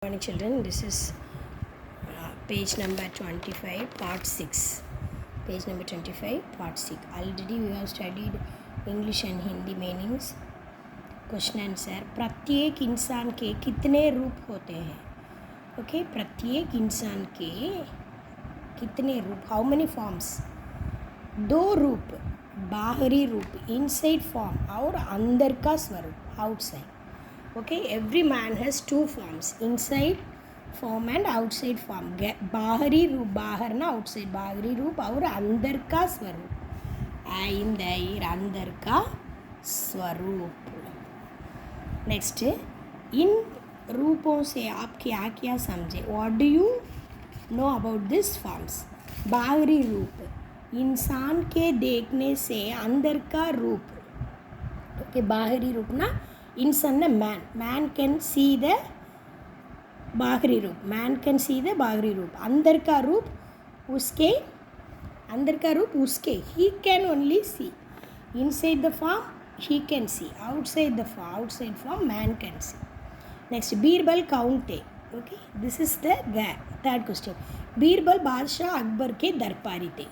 Morning children, this is page number 25 part 6. Page number 25 part 6. Already we have studied English and Hindi meanings. Question answer. प्रत्येक इंसान के कितने रूप होते हैं? ओके, प्रत्येक इंसान के कितने रूप? How many forms? दो रूप, बाहरी रूप इनसाइड फॉर्म और अंदर का स्वरूप outside. Okay, every man has two forms, inside form and outside form. बाहरी रूप, बाहर ना outside, बाहरी रूप और अंदर का स्वरूप. अंदर का स्वरूप. नेक्स्ट, इन रूपों से आप क्या क्या समझे? What do you know about these forms? बाहरी रूप, इंसान के देखने से अंदर का रूप. ओके, बाहरी रूप ना इंसान मैन कैन सी द बाहरी रूप, मैन कैन सी द बाहरी रूप. अंदर का रूप उसके ही can only see. Inside the form he can see, outside form man can see. Next, Birbal काउंटे. Okay, this is the third question. Birbal बादशाह अकबर के दरबारी थे.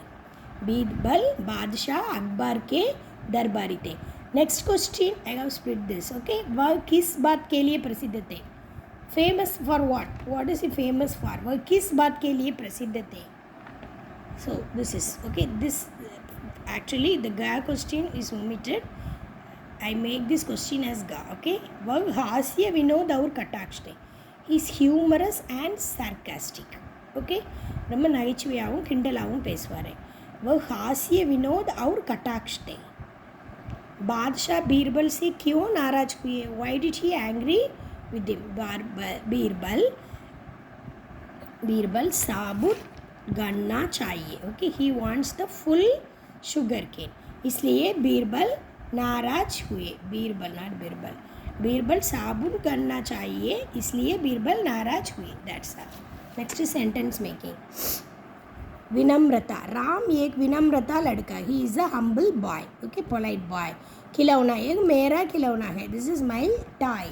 बीरबल बादशाह अकबर के दरबारी थे. Next question, I have split this. Okay, वह किस बात के लिए प्रसिद्ध थे? Famous for what is he famous for? वह किस बात के लिए प्रसिद्ध थे? So this is okay. This actually the गा question is omitted. I make this question as गा. ओके, वह हास्य विनोद और कटाक्ष थे. Is humorous and sarcastic. Okay, ரொம்ப நகைச்சுவையாகவும் கிண்டலாகவும் பேசுவார். वह हास्य विनोद और कटाक्ष थे. बादशाह बीरबल से क्यों नाराज हुए? Why did he angry with him? Birbal साबुत गन्ना चाहिए. Okay, he wants the full sugar cane. इसलिए बीरबल नाराज हुए. बीरबल साबुत गन्ना चाहिए, इसलिए बीरबल नाराज हुए. That's all. Next sentence making. विनम्रता. राम एक विनम्रता लड़का. He is a humble boy. Okay, polite boy. खिलौना, एक मेरा खिलौना है. This is my toy.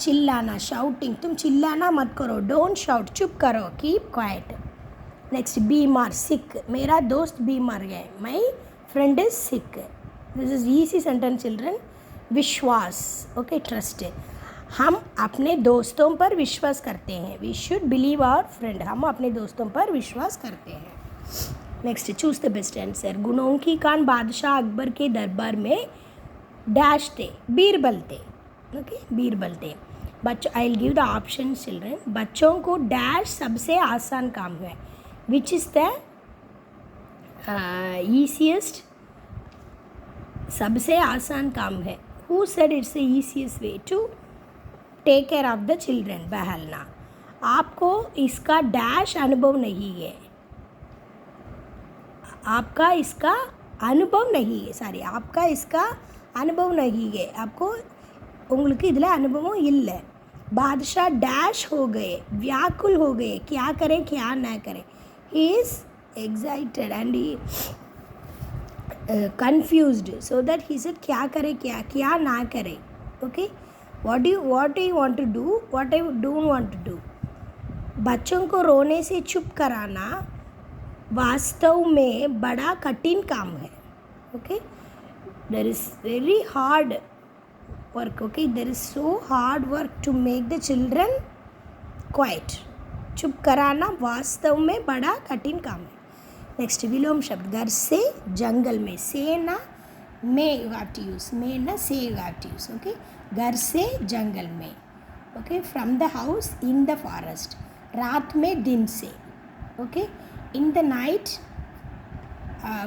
चिल्लाना, शाउटिंग. तुम चिल्लाना मत करो. डोंट शाउट, चुप करो. Keep quiet. नेक्स्ट, बीमार, सिक. मेरा दोस्त बीमार है. My friend is sick. This is easy sentence children. विश्वास. Okay, trust. हम अपने दोस्तों पर विश्वास करते हैं. We should believe our friend. हम अपने दोस्तों पर विश्वास करते हैं. Next, choose the best answer. गुनों की खान बादशाह अकबर के दरबार में डैश थे. बीरबल थे. ओके, बीरबल थे. बच्चों, I will give the option children. बच्चों को डैश सबसे आसान काम है. Which is the easiest? सबसे आसान काम है. Who said it's the easiest way to take care of the children? बहलना. आपको इसका डैश अनुभव नहीं है. आपका इसका अनुभव नहीं है. आपको உங்களுக்கு இதில் அனுபவம் இல்லை. बादशाह डैश हो गए, व्याकुल हो गए. क्या करें क्या ना करें? He is excited and he confused, so that he said क्या करें क्या ना करें. Okay, what do you want to do, what I don't want to do. बच्चों को रोने से चुप कराना वास्तव में बड़ा कठिन काम है. Okay, there is very hard work. Okay, there is so hard work to make the children quiet. चुप कराना वास्तव में बड़ा कठिन काम है. नेक्स्ट, विलोम शब्द. घर से जंगल में. से ना में यू हैव टू यूज. में ना से you have to use. Okay, घर से जंगल में. Okay, from the house in the forest. रात में दिन से. Okay, in the night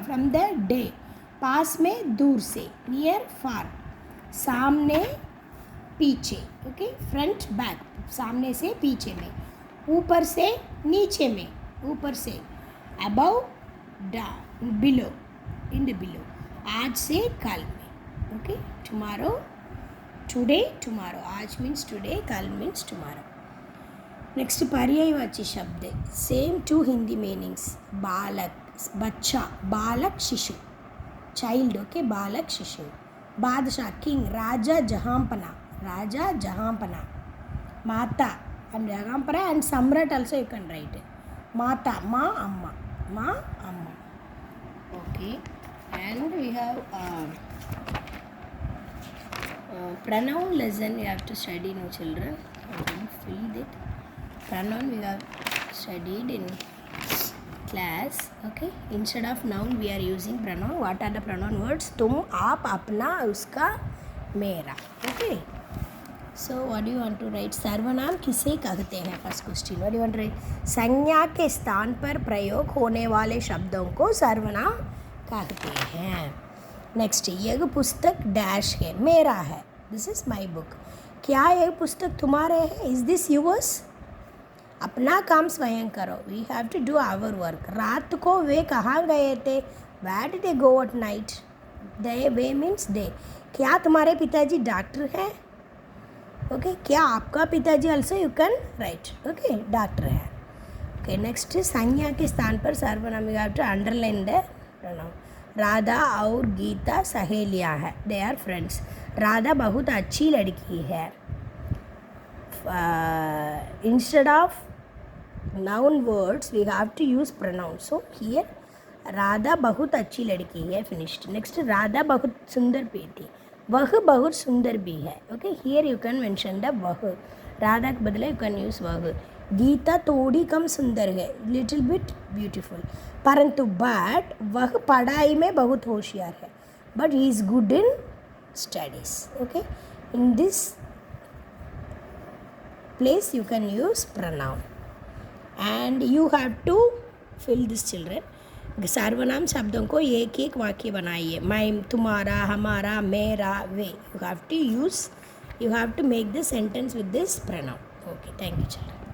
from the day. पास में दूर से. Near far. सामने पीछे. Okay, front back. सामने से पीछे में. ऊपर से नीचे में. ऊपर से. Above below. In the below. आज से कल में. Okay, tomorrow today tomorrow. आज मीन्स टुडे, कल मीन्स टुमारो. नेक्स्ट, पर्यायवाची शब्द. Same to Hindi meanings. बालक, बच्चा. बालक, शिशु. चाइल्ड. ओके, बालक, शिशु. बादशाह, किंग. राजा जहाँपना. Mata. And Jagampara and Samrat also you can write it. Mata, ma, amma. Ma, amma. Okay. And we have pronoun lesson you have to study, no children. I'm going to fill it. Pronoun we have studied in class. Okay. Instead of noun we are using pronoun. What are the pronoun words? Tum, aap, apna, uska, mera. Okay. So what do you want to write? सर्वनाम किसे कहते हैं? First question. What do you want to write? संज्ञा के स्थान पर प्रयोग होने वाले शब्दों को सर्वनाम कहते हैं. नेक्स्ट, यह पुस्तक डैश है, मेरा है. This is my book. क्या यह पुस्तक तुम्हारे है? Is this yours? अपना काम स्वयं करो. We have to do our work. रात को वे कहाँ गए थे? Where did they go at night? They, वे मीन्स दे. क्या तुम्हारे पिताजी डॉक्टर हैं? ओके. क्या आपका पिताजी also you can write. Okay, doctor है. ओके, नेक्स्ट, संज्ञा के स्थान पर सर्वनाम. You have to underline the pronoun. Radha और गीता सहेलियाँ हैं. They are friends. राधा बहुत अच्छी लड़की है. Instead of noun words we have to use pronouns. So here Radha बहुत अच्छी लड़की है. फिनिश्ड. नेक्स्ट, राधा बहुत सुंदर भी थी. वह बहुत सुंदर भी है. Okay, here you can mention the वह. राधा के बदले यू कैन यूज वह. गीता थोड़ी कम सुंदर है, लिटिल बिट ब्यूटीफुल. परंतु बट वह पढ़ाई में बहुत होशियार है. But he is good in studies. Okay, in this place you can use pronoun. And you have to fill this children. सर्वनाम शब्दों को एक एक वाक्य बनाइए. मैं, तुम्हारा, हमारा, मेरा, वे. You have to use, you have to make the sentence with this pronoun. Okay, thank you children.